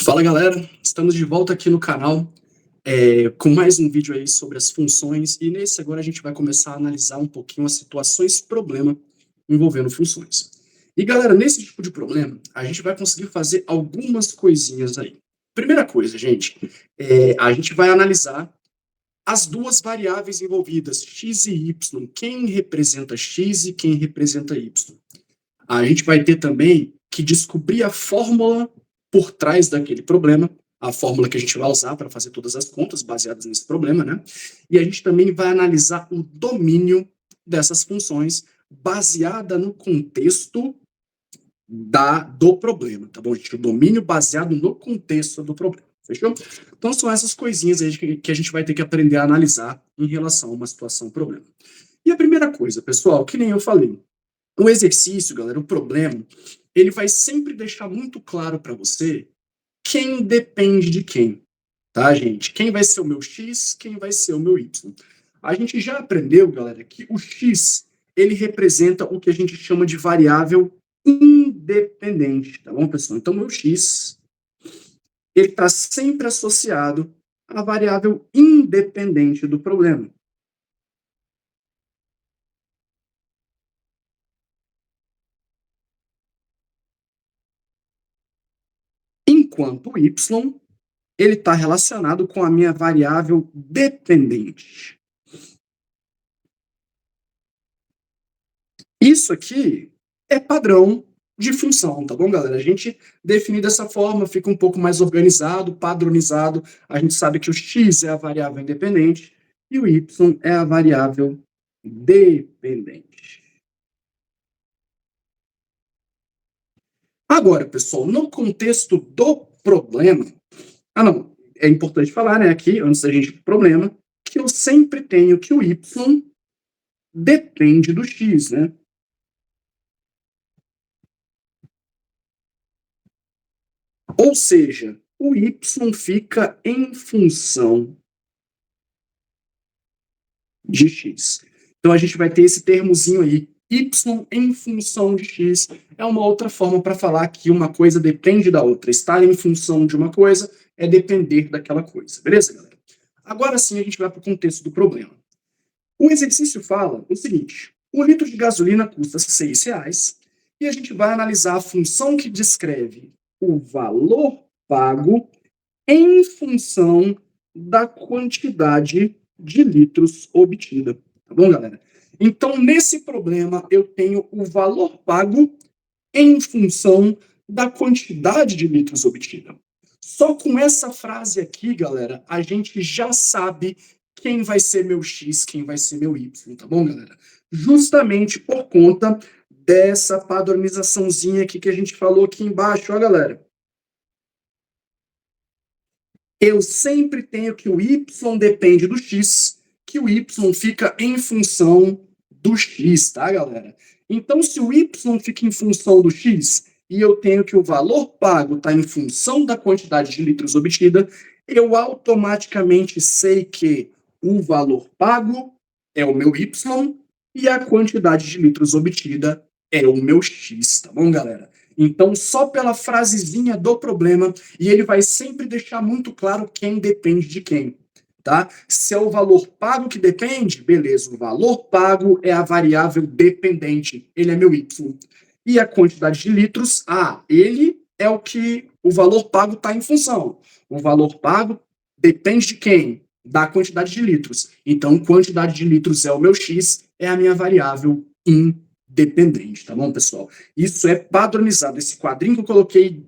Fala galera, estamos de volta aqui no canal com mais um vídeo aí sobre as funções e nesse agora a gente vai começar a analisar um pouquinho as situações problema envolvendo funções. E galera, nesse tipo de problema a gente vai conseguir fazer algumas coisinhas aí. Primeira coisa, gente, a gente vai analisar as duas variáveis envolvidas, x e y, quem representa x e quem representa y. A gente vai ter também que descobrir a fórmula por trás daquele problema, a fórmula que a gente vai usar para fazer todas as contas baseadas nesse problema, né? E a gente também vai analisar o domínio dessas funções baseada no contexto do problema, tá bom, gente? O domínio baseado no contexto do problema, fechou? Então são essas coisinhas aí que a gente vai ter que aprender a analisar em relação a uma situação problema. E a primeira coisa, pessoal, que nem eu falei, o exercício, galera, o problema, ele vai sempre deixar muito claro para você quem depende de quem, tá, gente? Quem vai ser o meu x, quem vai ser o meu y. A gente já aprendeu, galera, que o x, ele representa o que a gente chama de variável independente, tá bom, pessoal? Então, meu x, ele está sempre associado à variável independente do problema. Enquanto o y, ele está relacionado com a minha variável dependente. Isso aqui é padrão de função, tá bom, galera? A gente definir dessa forma, fica um pouco mais organizado, padronizado. A gente sabe que o x é a variável independente e o y é a variável dependente. Agora, pessoal, no contexto do problema, é importante falar, né, aqui, antes da gente ir pro problema, que eu sempre tenho que o y depende do x, né? Ou seja, o y fica em função de x. Então a gente vai ter esse termozinho aí, y em função de x. É uma outra forma para falar que uma coisa depende da outra. Estar em função de uma coisa é depender daquela coisa. Beleza, galera? Agora sim a gente vai para o contexto do problema. O exercício fala o seguinte: o litro de gasolina custa R$6 e a gente vai analisar a função que descreve o valor pago em função da quantidade de litros obtida. Tá bom, galera? Então, nesse problema, eu tenho o valor pago em função da quantidade de litros obtida. Só com essa frase aqui, galera, a gente já sabe quem vai ser meu x, quem vai ser meu y, tá bom, galera? Justamente por conta dessa padronizaçãozinha aqui que a gente falou aqui embaixo, ó, galera. Eu sempre tenho que o y depende do x, que o y fica em função do x, tá, galera? Então, se o y fica em função do x e eu tenho que o valor pago está em função da quantidade de litros obtida, eu automaticamente sei que o valor pago é o meu y e a quantidade de litros obtida é o meu x, tá bom, galera? Então, só pela frasezinha do problema, e ele vai sempre deixar muito claro quem depende de quem, tá? Se é o valor pago que depende, beleza, o valor pago é a variável dependente, ele é meu y. E a quantidade de litros, ele é o que o valor pago está em função. O valor pago depende de quem? Da quantidade de litros. Então, quantidade de litros é o meu x, é a minha variável independente, tá bom, pessoal? Isso é padronizado. Esse quadrinho que eu coloquei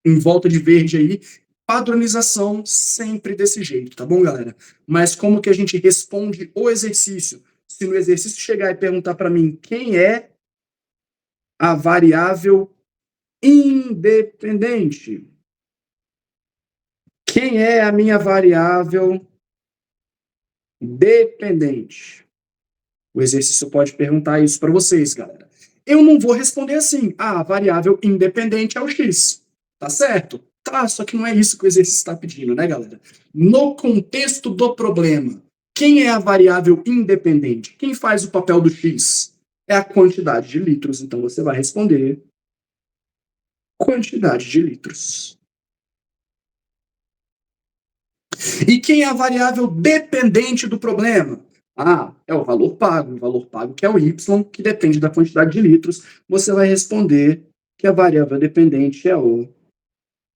em volta de verde aí, padronização sempre desse jeito, tá bom, galera? Mas como que a gente responde o exercício? Se no exercício chegar e perguntar para mim quem é a variável independente, quem é a minha variável dependente? O exercício pode perguntar isso para vocês, galera. Eu não vou responder assim, a variável independente é o x, tá certo? Tá, só que não é isso que o exercício está pedindo, né, galera? No contexto do problema, quem é a variável independente? Quem faz o papel do x? É a quantidade de litros, então você vai responder quantidade de litros. E quem é a variável dependente do problema? Ah, é o valor pago. O valor pago que é o Y, que depende da quantidade de litros. Você vai responder que a variável dependente é o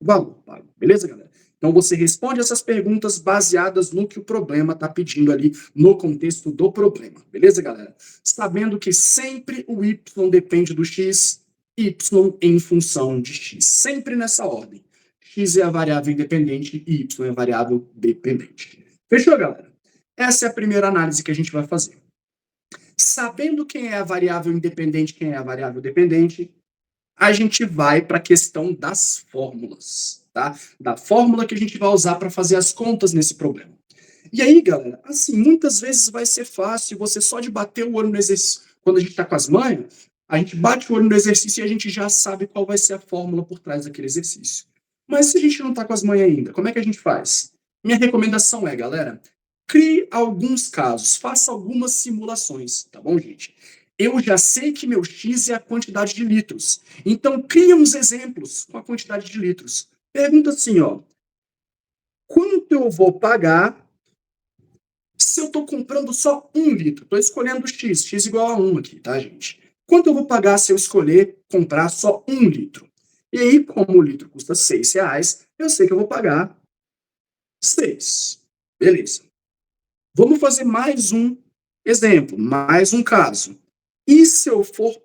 valor pago. Beleza, galera? Então, você responde essas perguntas baseadas no que o problema está pedindo ali, no contexto do problema. Beleza, galera? Sabendo que sempre o Y depende do X, Y em função de X. Sempre nessa ordem. X é a variável independente e Y é a variável dependente. Fechou, galera? Essa é a primeira análise que a gente vai fazer. Sabendo quem é a variável independente, quem é a variável dependente, a gente vai para a questão das fórmulas, tá? Da fórmula que a gente vai usar para fazer as contas nesse problema. E aí, galera, assim, muitas vezes vai ser fácil você só de bater o olho no exercício. Quando a gente está com as manhas, a gente bate o olho no exercício e a gente já sabe qual vai ser a fórmula por trás daquele exercício. Mas se a gente não está com as manhas ainda, como é que a gente faz? Minha recomendação é, galera, crie alguns casos, faça algumas simulações, tá bom, gente? Eu já sei que meu X é a quantidade de litros. Então, cria uns exemplos com a quantidade de litros. Pergunta assim, ó. Quanto eu vou pagar se eu estou comprando só 1 litro? Estou escolhendo X, X igual a 1 aqui, tá, gente? Quanto eu vou pagar se eu escolher comprar só 1 litro? E aí, como o litro custa R$6, eu sei que eu vou pagar 6. Beleza. Vamos fazer mais um exemplo, mais um caso. E se eu for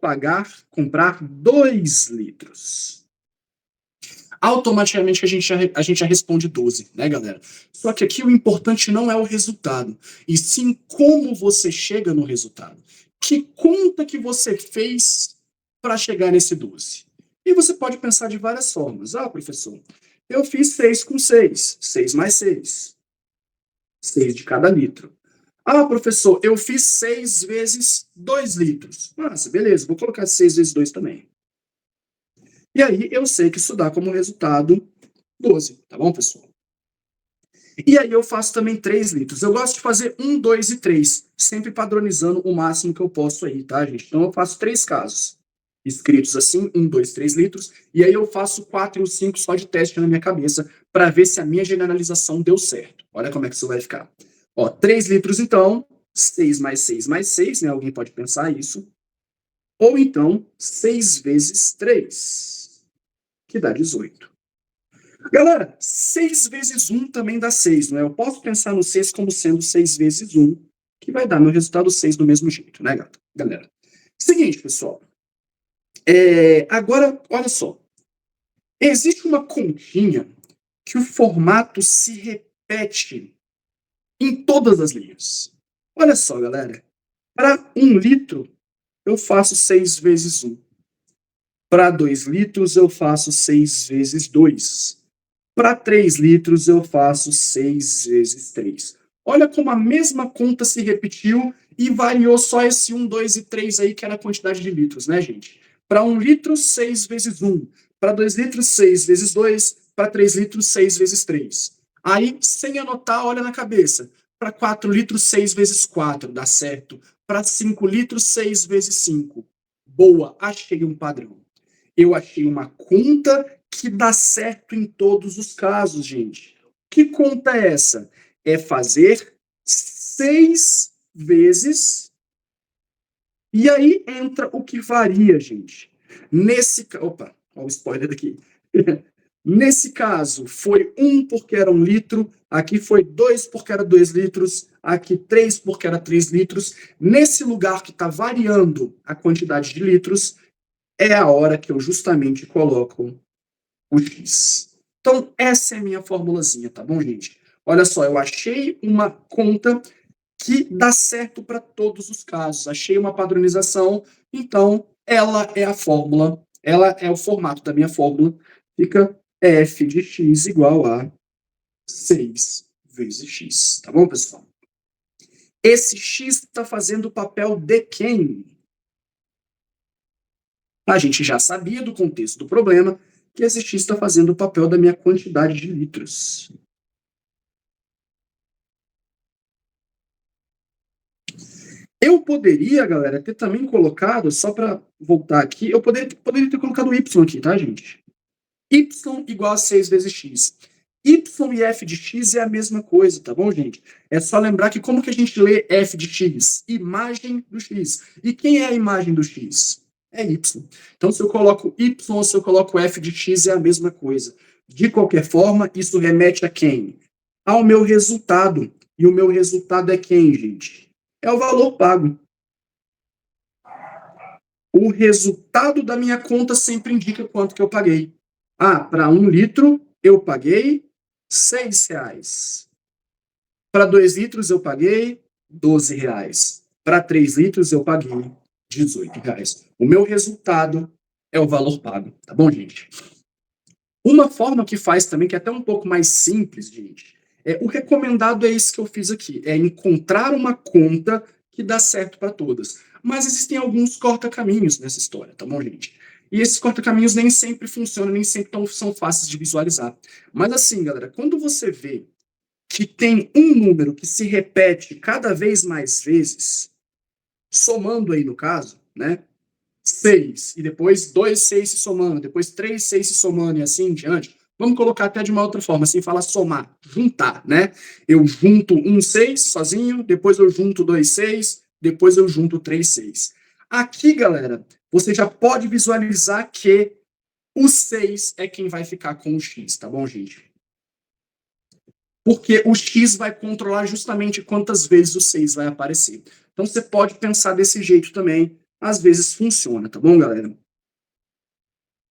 comprar 2 litros? Automaticamente a gente já responde 12, né, galera? Só que aqui o importante não é o resultado, e sim como você chega no resultado. Que conta que você fez para chegar nesse 12? E você pode pensar de várias formas. Ah, professor, eu fiz 6 com 6, 6 mais 6, 6 de cada litro. Ah, professor, eu fiz 6 vezes 2 litros. Nossa, beleza, vou colocar 6 vezes 2 também. E aí eu sei que isso dá como resultado 12, tá bom, pessoal? E aí eu faço também 3 litros. Eu gosto de fazer 1, 2 e 3, sempre padronizando o máximo que eu posso aí, tá, gente? Então eu faço 3 casos escritos assim, 1, 2, 3 litros, e aí eu faço 4 e o 5 só de teste na minha cabeça, para ver se a minha generalização deu certo. Olha como é que isso vai ficar. Ó, 3 litros então, 6 mais 6 mais 6, né? Alguém pode pensar isso. Ou então, 6 vezes 3, que dá 18. Galera, 6 vezes 1 também dá 6, não é? Eu posso pensar no 6 como sendo 6 vezes 1, que vai dar meu resultado 6 do mesmo jeito, né, galera? Seguinte, pessoal. Agora, olha só. Existe uma continha que o formato se repete em todas as linhas. Olha só, galera. Para 1 litro, eu faço 6 vezes 1. Para 2 litros, eu faço 6 vezes 2. Para 3 litros, eu faço 6 vezes 3. Olha como a mesma conta se repetiu e variou só esse 1, 2 e 3 aí, que era a quantidade de litros, né, gente? Para 1 litro, 6 vezes 1. Para 2 litros, 6 vezes 2. Para 3 litros, 6 vezes 3. Aí, sem anotar, olha na cabeça. Para 4 litros, 6 vezes 4, dá certo. Para 5 litros, 6 vezes 5. Boa, achei um padrão. Eu achei uma conta que dá certo em todos os casos, gente. Que conta é essa? É fazer 6 vezes, e aí entra o que varia, gente. Opa, olha o spoiler aqui. Nesse caso, foi 1 porque era 1 litro, aqui foi 2 porque era 2 litros, aqui 3 porque era 3 litros. Nesse lugar que está variando a quantidade de litros, é a hora que eu justamente coloco o X. Então, essa é a minha formulazinha, tá bom, gente? Olha só, eu achei uma conta que dá certo para todos os casos. Achei uma padronização, então ela é a fórmula, ela é o formato da minha fórmula. Fica f de x igual a 6 vezes x. Tá bom, pessoal? Esse x está fazendo o papel de quem? A gente já sabia do contexto do problema que esse x está fazendo o papel da minha quantidade de litros. Eu poderia, galera, ter também colocado, só para voltar aqui, eu poderia ter colocado y aqui, tá, gente? Y igual a 6 vezes x. Y e f de x é a mesma coisa, tá bom, gente? É só lembrar que como que a gente lê f de x? Imagem do x. E quem é a imagem do x? É y. Então, se eu coloco y ou se eu coloco f de x, é a mesma coisa. De qualquer forma, isso remete a quem? Ao meu resultado. E o meu resultado é quem, gente? É o valor pago. O resultado da minha conta sempre indica quanto que eu paguei. Ah, para 1 litro eu paguei R$ 6. Para 2 litros eu paguei R$ 12. Para 3 litros eu paguei R$ 18. O meu resultado é o valor pago, tá bom, gente? Uma forma que faz também, que é até um pouco mais simples, gente, o recomendado é esse que eu fiz aqui, é encontrar uma conta que dá certo para todas. Mas existem alguns corta-caminhos nessa história, tá bom, gente? E esses corta-caminhos nem sempre funcionam, nem sempre são fáceis de visualizar. Mas assim, galera, quando você vê que tem um número que se repete cada vez mais vezes, somando aí no caso, né? 6, e depois 2 6 se somando, depois 3 6 se somando, e assim em diante. Vamos colocar até de uma outra forma, sem falar somar, juntar, né? Eu junto um 6 sozinho, depois eu junto 2 6, depois eu junto 3 6. Aqui, galera, você já pode visualizar que o 6 é quem vai ficar com o x, tá bom, gente? Porque o x vai controlar justamente quantas vezes o 6 vai aparecer. Então você pode pensar desse jeito também, às vezes funciona, tá bom, galera?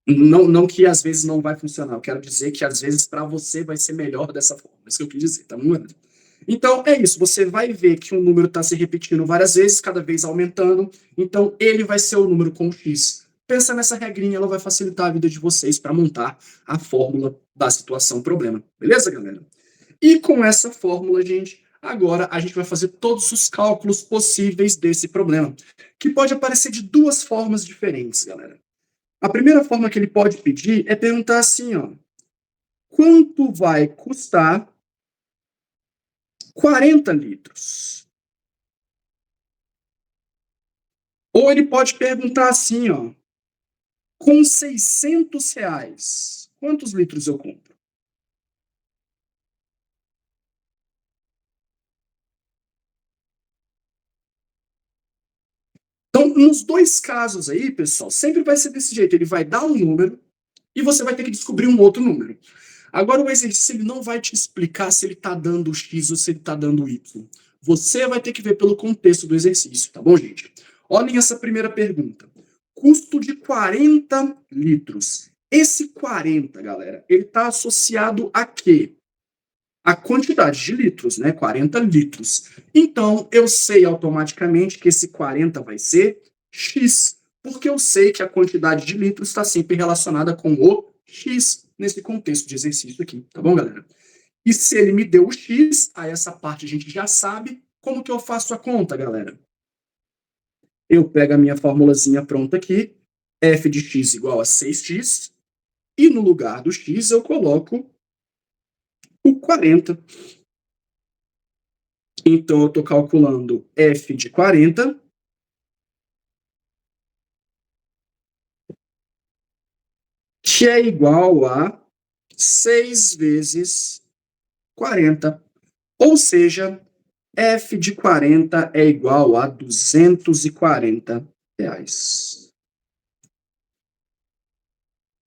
Não que às vezes não vai funcionar, eu quero dizer que às vezes para você vai ser melhor dessa forma, é isso que eu quis dizer, tá bom, galera? Então é isso, você vai ver que um número está se repetindo várias vezes, cada vez aumentando, então ele vai ser o número com x. Pensa nessa regrinha, ela vai facilitar a vida de vocês para montar a fórmula da situação problema, beleza, galera? E com essa fórmula, gente, agora a gente vai fazer todos os cálculos possíveis desse problema, que pode aparecer de duas formas diferentes, galera. A primeira forma que ele pode pedir é perguntar assim, ó, quanto vai custar 40 litros? Ou ele pode perguntar assim, ó, com R$ 600, quantos litros eu compro? Então, nos dois casos aí, pessoal, sempre vai ser desse jeito. Ele vai dar um número e você vai ter que descobrir um outro número. Agora, o exercício ele não vai te explicar se ele está dando X ou se ele está dando Y. Você vai ter que ver pelo contexto do exercício, tá bom, gente? Olhem essa primeira pergunta. Custo de 40 litros. Esse 40, galera, ele está associado a quê? A quantidade de litros, né? 40 litros. Então, eu sei automaticamente que esse 40 vai ser X, porque eu sei que a quantidade de litros está sempre relacionada com o X nesse contexto de exercício aqui, tá bom, galera? E se ele me deu o X, aí essa parte a gente já sabe. Como que eu faço a conta, galera? Eu pego a minha formulazinha pronta aqui, f de x igual a 6x, e no lugar do x eu coloco o 40. Então, eu estou calculando f de 40, que é igual a 6 vezes 40. Ou seja, f de 40 é igual a R$ 240.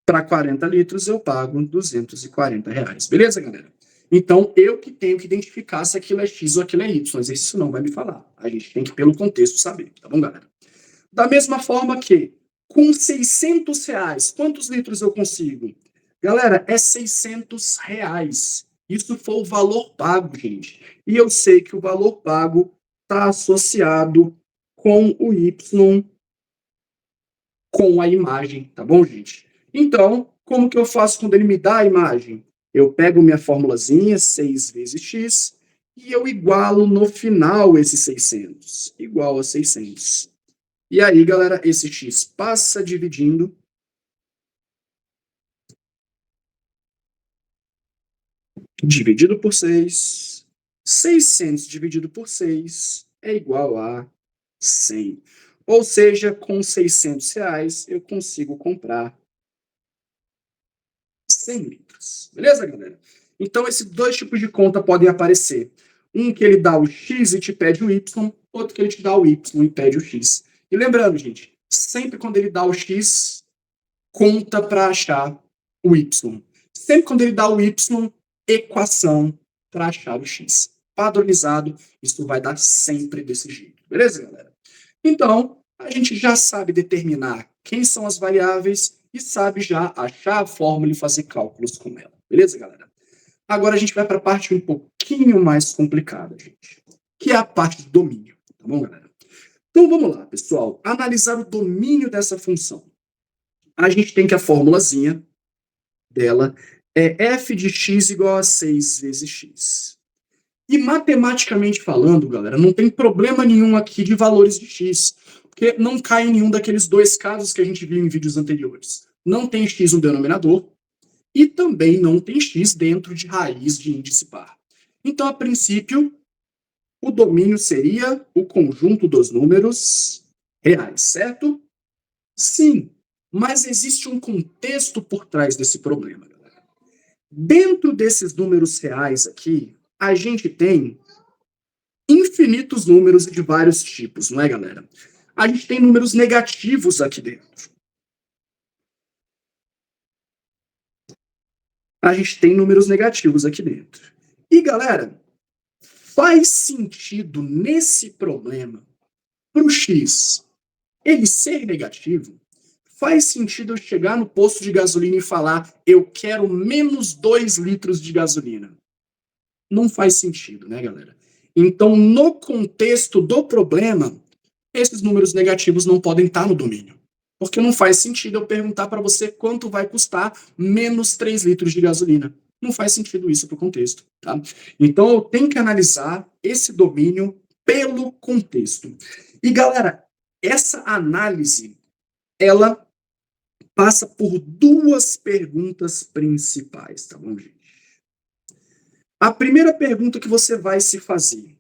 Para 40 litros, eu pago R$ 240. Beleza, galera? Então, eu que tenho que identificar se aquilo é X ou aquilo é Y. O exercício não vai me falar. A gente tem que, pelo contexto, saber. Tá bom, galera? Da mesma forma que, com R$ 600, quantos litros eu consigo? Galera, é R$ 600. Isso foi o valor pago, gente. E eu sei que o valor pago está associado com o Y, com a imagem, tá bom, gente? Então, como que eu faço quando ele me dá a imagem? Eu pego minha formulazinha, 6 vezes x, e eu igualo no final esse 600, igual a 600. E aí, galera, esse x passa dividindo. Dividido por 6. 600 dividido por 6 é igual a 100. Ou seja, com R$ 600 eu consigo comprar 100 litros. Beleza, galera? Então, esses dois tipos de conta podem aparecer. Um que ele dá o x e te pede o y, outro que ele te dá o y e pede o x. E lembrando, gente, sempre quando ele dá o x, conta para achar o y. Sempre quando ele dá o y, equação para achar o x. Padronizado, isso vai dar sempre desse jeito. Beleza, galera? Então, a gente já sabe determinar quem são as variáveis e sabe já achar a fórmula e fazer cálculos com ela. Beleza, galera? Agora a gente vai para a parte um pouquinho mais complicada, gente, que é a parte do domínio. Tá bom, galera? Então vamos lá, pessoal. Analisar o domínio dessa função. A gente tem que a formulazinha dela é f de x igual a 6 vezes x. E matematicamente falando, galera, não tem problema nenhum aqui de valores de x, porque não cai em nenhum daqueles dois casos que a gente viu em vídeos anteriores. Não tem x no denominador e também não tem x dentro de raiz de índice par. Então, a princípio, o domínio seria o conjunto dos números reais, certo? Sim, mas existe um contexto por trás desse problema, galera. Dentro desses números reais aqui, a gente tem infinitos números de vários tipos, não é, galera? A gente tem números negativos aqui dentro. A gente tem números negativos aqui dentro. E, galera, faz sentido nesse problema para o x ele ser negativo? Faz sentido eu chegar no posto de gasolina e falar eu quero menos 2 litros de gasolina? Não faz sentido, né, galera? Então, no contexto do problema, esses números negativos não podem estar no domínio. Porque não faz sentido eu perguntar para você quanto vai custar menos 3 litros de gasolina. Não faz sentido isso para o contexto, tá? Então, eu tenho que analisar esse domínio pelo contexto. E, galera, essa análise, ela passa por duas perguntas principais, tá bom, gente? A primeira pergunta que você vai se fazer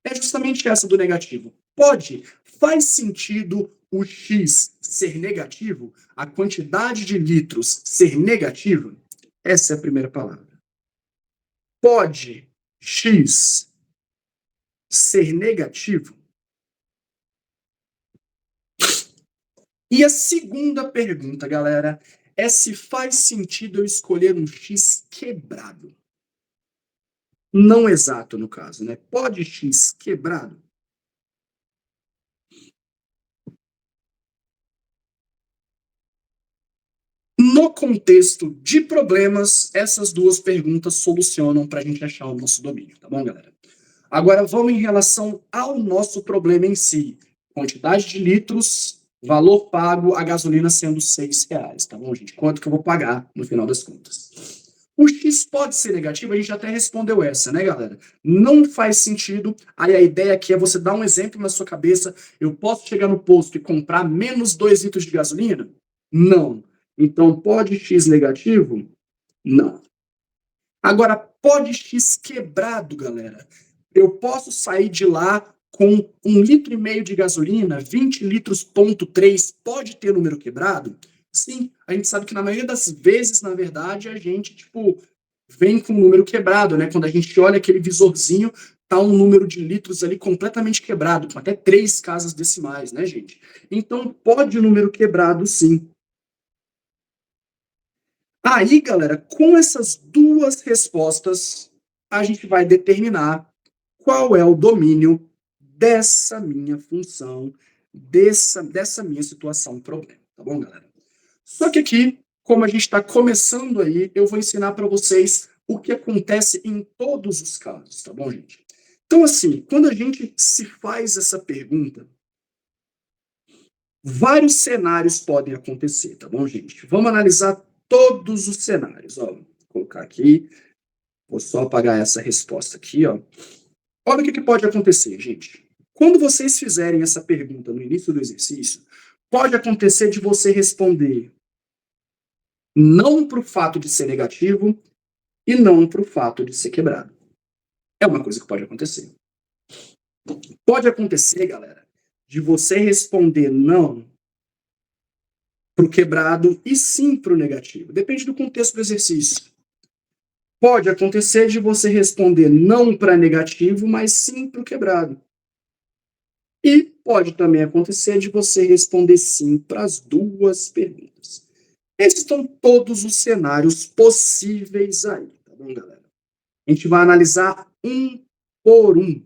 é justamente essa do negativo. Faz sentido o x ser negativo? A quantidade de litros ser negativa? Essa é a primeira palavra. Pode x ser negativo? E a segunda pergunta, galera, é se faz sentido eu escolher um x quebrado. Não exato, no caso, né? Pode x quebrado? No contexto de problemas, essas duas perguntas solucionam para a gente achar o nosso domínio, tá bom, galera? Agora vamos em relação ao nosso problema em si. Quantidade de litros, valor pago, a gasolina sendo R$ 6, tá bom, gente? Quanto que eu vou pagar no final das contas? O x pode ser negativo, a gente até respondeu essa, né, galera? Não faz sentido. Aí a ideia aqui é você dar um exemplo na sua cabeça. Eu posso chegar no posto e comprar menos 2 litros de gasolina? Não. Então, pode x negativo? Não. Agora, pode x quebrado, galera. Eu posso sair de lá com 1,5 litro de gasolina, 20 litros, ponto 3, pode ter número quebrado? Sim, a gente sabe que na maioria das vezes, na verdade, a gente, vem com um número quebrado, né? Quando a gente olha aquele visorzinho, tá um número de litros ali completamente quebrado, com até 3 casas decimais, né, gente? Então, pode o número quebrado, sim. Aí, galera, com essas duas respostas, a gente vai determinar qual é o domínio dessa minha função, dessa minha situação, problema, tá bom, galera? Só que aqui, como a gente está começando aí, eu vou ensinar para vocês o que acontece em todos os casos, tá bom, gente? Então, assim, quando a gente se faz essa pergunta, vários cenários podem acontecer, tá bom, gente? Vamos analisar todos os cenários, ó. Vou colocar aqui, vou só apagar essa resposta aqui, ó. Olha o que pode acontecer, gente. Quando vocês fizerem essa pergunta no início do exercício, pode acontecer de você responder não para o fato de ser negativo e não para o fato de ser quebrado. É uma coisa que pode acontecer. Pode acontecer, galera, de você responder não para o quebrado e sim para o negativo. Depende do contexto do exercício. Pode acontecer de você responder não para negativo, mas sim para o quebrado. E pode também acontecer de você responder sim para as duas perguntas. Esses são todos os cenários possíveis aí, tá bom, galera? A gente vai analisar um por um.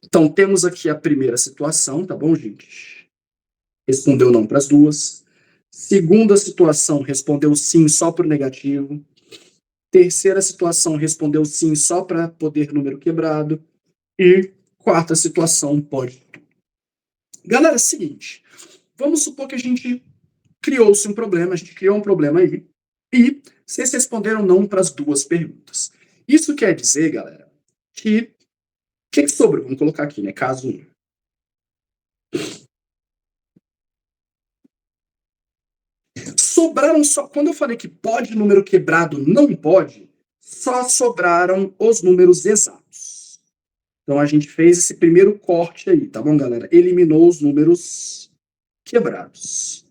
Então, temos aqui a primeira situação, tá bom, gente? Respondeu não para as duas. Segunda situação, respondeu sim só para o negativo. Terceira situação, respondeu sim só para poder número quebrado. E quarta situação, pode. Galera, é o seguinte. Vamos supor que a gente criou-se um problema, a gente criou um problema aí. E vocês responderam não para as duas perguntas. Isso quer dizer, galera, que o que sobrou? Vamos colocar aqui, né? Caso 1. Sobraram só. Quando eu falei que pode número quebrado, não pode, só sobraram os números exatos. Então a gente fez esse primeiro corte aí, tá bom, galera? Eliminou os números quebrados.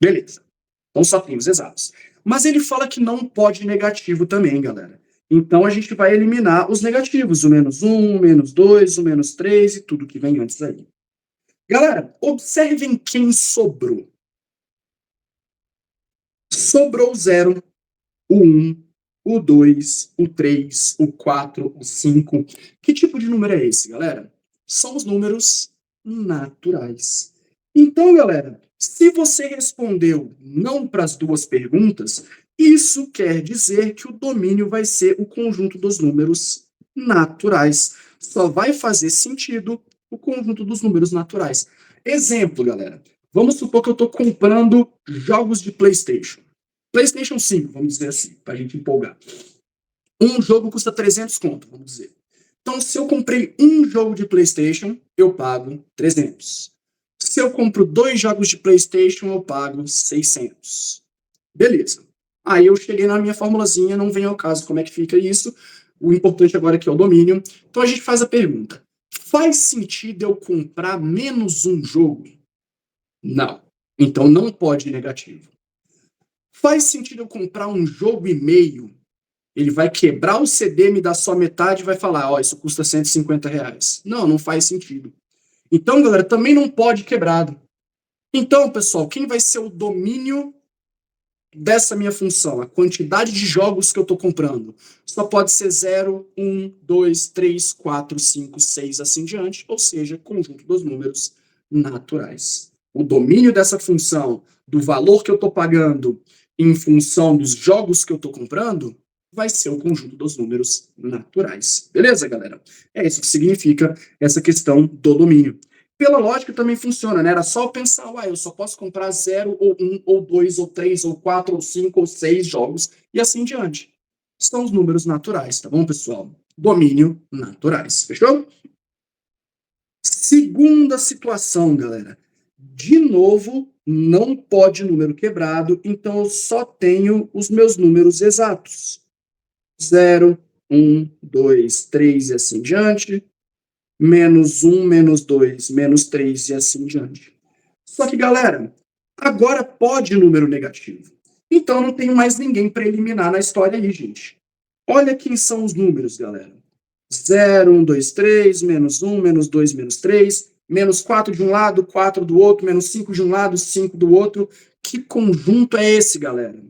Beleza. Então só tem os exatos. Mas ele fala que não pode negativo também, galera. Então a gente vai eliminar os negativos, o menos 1, o menos 2, o menos 3 e tudo que vem antes aí. Galera, observem quem sobrou. Sobrou o 0, o 1, o 2, o 3, o 4, o 5. Que tipo de número é esse, galera? São os números naturais. Então, galera, se você respondeu não para as duas perguntas, isso quer dizer que o domínio vai ser o conjunto dos números naturais. Só vai fazer sentido o conjunto dos números naturais. Exemplo, galera. Vamos supor que eu estou comprando jogos de PlayStation. PlayStation 5, vamos dizer assim, para a gente empolgar. Um jogo custa 300 conto, vamos dizer. Então, se eu comprei um jogo de PlayStation, eu pago 300. Se eu compro 2 jogos de PlayStation, eu pago 600. Beleza. Aí eu cheguei na minha formulazinha, não vem ao caso como é que fica isso. O importante agora aqui é o domínio. Então a gente faz a pergunta: faz sentido eu comprar menos um jogo? Não. Então não pode ir negativo. Faz sentido eu comprar um jogo e meio? Ele vai quebrar o CD, me dar só metade e vai falar, ó, isso custa R$ 150. Não, não faz sentido. Então, galera, também não pode quebrado. Então, pessoal, quem vai ser o domínio dessa minha função? A quantidade de jogos que eu estou comprando. Só pode ser 0, 1, 2, 3, 4, 5, 6, assim diante, ou seja, conjunto dos números naturais. O domínio dessa função, do valor que eu estou pagando em função dos jogos que eu estou comprando, vai ser o conjunto dos números naturais. Beleza, galera? É isso que significa essa questão do domínio. Pela lógica também funciona, né? Era só pensar, eu só posso comprar 0, ou 1, ou 2, ou 3, ou 4, ou 5, ou 6 jogos, e assim diante. São os números naturais, tá bom, pessoal? Domínio naturais, fechou? Segunda situação, galera. De novo, não pode número quebrado, então eu só tenho os meus números exatos. 0, 1, 2, 3 e assim diante. Menos 1, menos 2, menos 3 e assim diante. Só que, galera, agora pode número negativo. Então não tenho mais ninguém para eliminar na história aí, gente. Olha quem são os números, galera. 0, 1, 2, 3, menos 1, menos 2, menos 3, menos 4 de um lado, 4 do outro, menos 5 de um lado, 5 do outro. Que conjunto é esse, galera?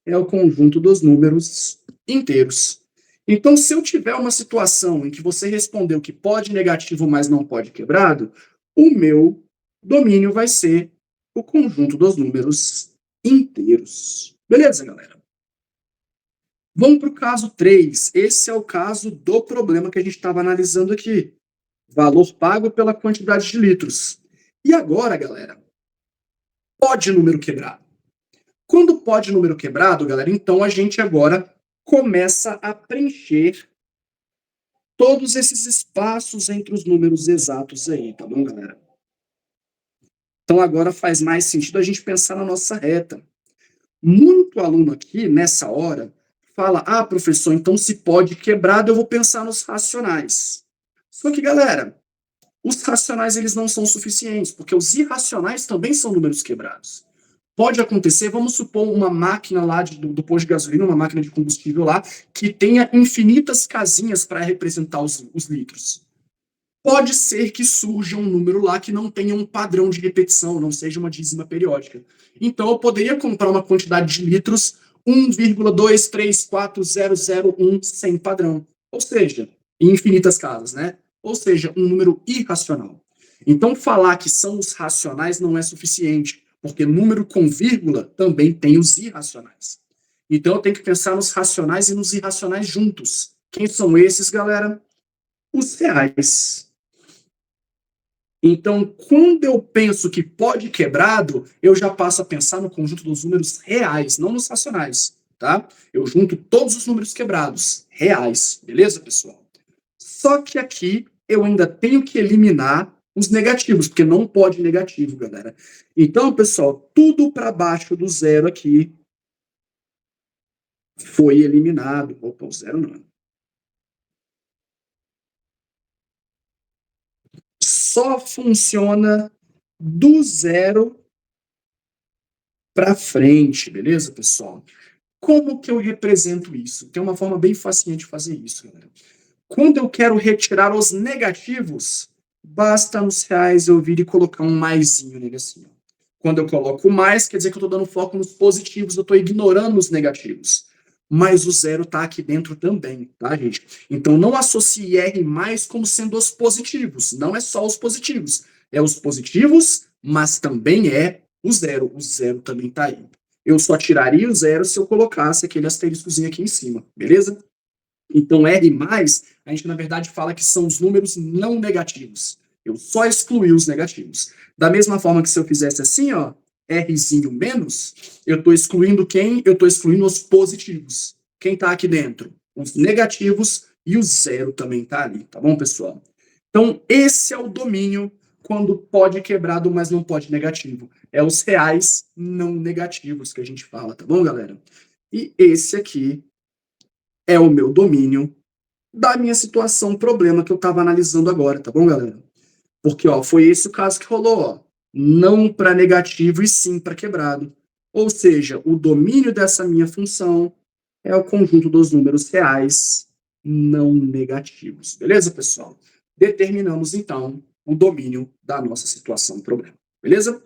É o conjunto dos números inteiros. Então, se eu tiver uma situação em que você respondeu que pode negativo, mas não pode quebrado, o meu domínio vai ser o conjunto dos números inteiros. Beleza, galera? Vamos para o caso 3. Esse é o caso do problema que a gente estava analisando aqui. Valor pago pela quantidade de litros. E agora, galera, pode número quebrado. Quando pode número quebrado, galera, então a gente agora começa a preencher todos esses espaços entre os números exatos aí, tá bom, galera? Então agora faz mais sentido a gente pensar na nossa reta. Muito aluno aqui, nessa hora, fala, professor, então se pode quebrado, eu vou pensar nos racionais. Só que, galera, Os racionais, eles não são suficientes, porque os irracionais também são números quebrados. Pode acontecer, vamos supor uma máquina lá do posto de gasolina, uma máquina de combustível lá, que tenha infinitas casinhas para representar os litros. Pode ser que surja um número lá que não tenha um padrão de repetição, não seja uma dízima periódica. Então, eu poderia comprar uma quantidade de litros 1,234001 sem padrão. Ou seja, em infinitas casas, né? Ou seja, um número irracional. Então, falar que são os racionais não é suficiente, porque número com vírgula também tem os irracionais. Então, eu tenho que pensar nos racionais e nos irracionais juntos. Quem são esses, galera? Os reais. Então, quando eu penso que pode quebrado, eu já passo a pensar no conjunto dos números reais, não nos racionais, tá? Eu junto todos os números quebrados, reais, beleza, pessoal? Só que aqui eu ainda tenho que eliminar os negativos, porque não pode negativo, galera. Então, pessoal, tudo para baixo do zero aqui foi eliminado. Opa, o zero não. Só funciona do zero para frente, beleza, pessoal? Como que eu represento isso? Tem uma forma bem facinha de fazer isso, galera. Quando eu quero retirar os negativos, basta nos reais eu vir e colocar um maisinho nele assim. Quando eu coloco mais, quer dizer que eu estou dando foco nos positivos, eu estou ignorando os negativos. Mas o zero está aqui dentro também, tá, gente? Então não associe R mais como sendo os positivos. Não é só os positivos. É os positivos, mas também é o zero. O zero também está aí. Eu só tiraria o zero se eu colocasse aquele asteriscozinho aqui em cima, beleza? Então, R+, a gente, na verdade, fala que são os números não negativos. Eu só excluí os negativos. Da mesma forma que se eu fizesse assim, ó, Rzinho menos, eu estou excluindo quem? Eu estou excluindo os positivos. Quem está aqui dentro? Os negativos e o zero também está ali, tá bom, pessoal? Então, esse é o domínio quando pode quebrado, mas não pode negativo. É os reais não negativos que a gente fala, tá bom, galera? E esse aqui é o meu domínio da minha situação, problema que eu estava analisando agora, tá bom, galera? Porque, ó, foi esse o caso que rolou, ó. Não para negativo e sim para quebrado. Ou seja, o domínio dessa minha função é o conjunto dos números reais não negativos. Beleza, pessoal? Determinamos, então, o domínio da nossa situação, problema. Beleza?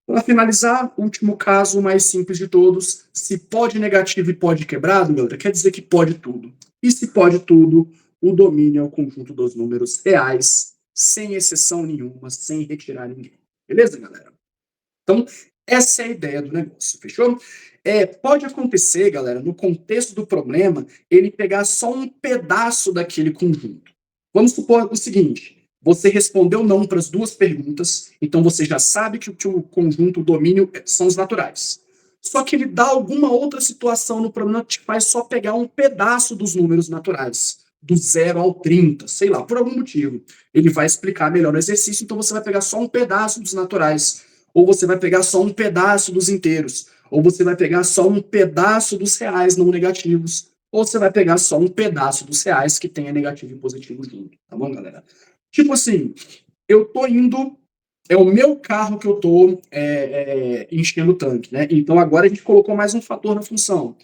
Para finalizar, último caso, mais simples de todos. Se pode negativo e pode quebrado, galera, quer dizer que pode tudo. E se pode tudo, o domínio é o conjunto dos números reais, sem exceção nenhuma, sem retirar ninguém. Beleza, galera? Então, essa é a ideia do negócio, fechou? Pode acontecer, galera, no contexto do problema, ele pegar só um pedaço daquele conjunto. Vamos supor o seguinte: você respondeu não para as duas perguntas, então você já sabe que o conjunto, o domínio, são os naturais. Só que ele dá alguma outra situação no problema que te faz só pegar um pedaço dos números naturais, do 0 ao 30, sei lá, por algum motivo. Ele vai explicar melhor no exercício, então você vai pegar só um pedaço dos naturais, ou você vai pegar só um pedaço dos inteiros, ou você vai pegar só um pedaço dos reais não negativos, ou você vai pegar só um pedaço dos reais que tenha negativo e positivo junto, tá bom, galera? Tipo assim, eu tô indo, é o meu carro que eu tô enchendo o tanque, né? Então agora a gente colocou mais um fator na função.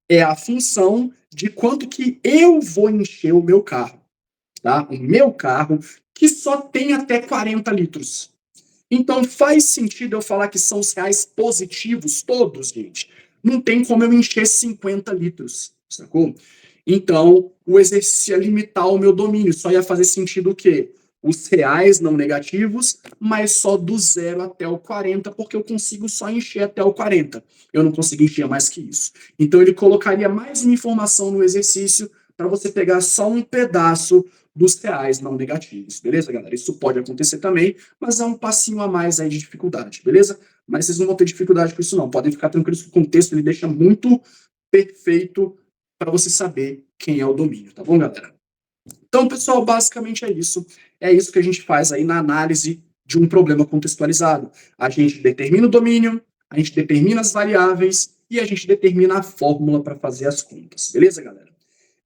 É a função de quanto que eu vou encher o meu carro, tá? O meu carro, que só tem até 40 litros. Então faz sentido eu falar que são os reais positivos todos, gente. Não tem como eu encher 50 litros, sacou? Então, o exercício ia limitar o meu domínio. Só ia fazer sentido o quê? Os reais não negativos, mas só do 0 até o 40, porque eu consigo só encher até o 40. Eu não consigo encher mais que isso. Então, ele colocaria mais uma informação no exercício para você pegar só um pedaço dos reais não negativos, beleza, galera? Isso pode acontecer também, mas é um passinho a mais aí de dificuldade, beleza? Mas vocês não vão ter dificuldade com isso, não. Podem ficar tranquilos que o contexto ele deixa muito perfeito para você saber quem é o domínio, tá bom, galera? Então, pessoal, basicamente é isso. É isso que a gente faz aí na análise de um problema contextualizado. A gente determina o domínio, a gente determina as variáveis e a gente determina a fórmula para fazer as contas, beleza, galera?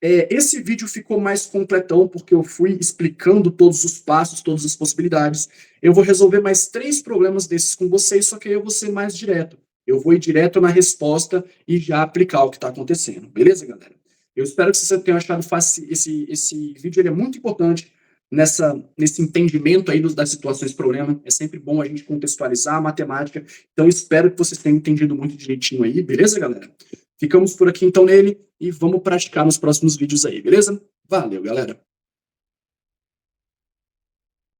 Esse vídeo ficou mais completão, porque eu fui explicando todos os passos, todas as possibilidades. Eu vou resolver mais 3 problemas desses com vocês, só que aí eu vou ser mais direto. Eu vou ir direto na resposta e já aplicar o que está acontecendo. Beleza, galera? Eu espero que vocês tenham achado fácil. Esse vídeo ele é muito importante nesse entendimento aí das situações problema. É sempre bom a gente contextualizar a matemática. Então, espero que vocês tenham entendido muito direitinho aí. Beleza, galera? Ficamos por aqui, então, nele. E vamos praticar nos próximos vídeos aí, beleza? Valeu, galera!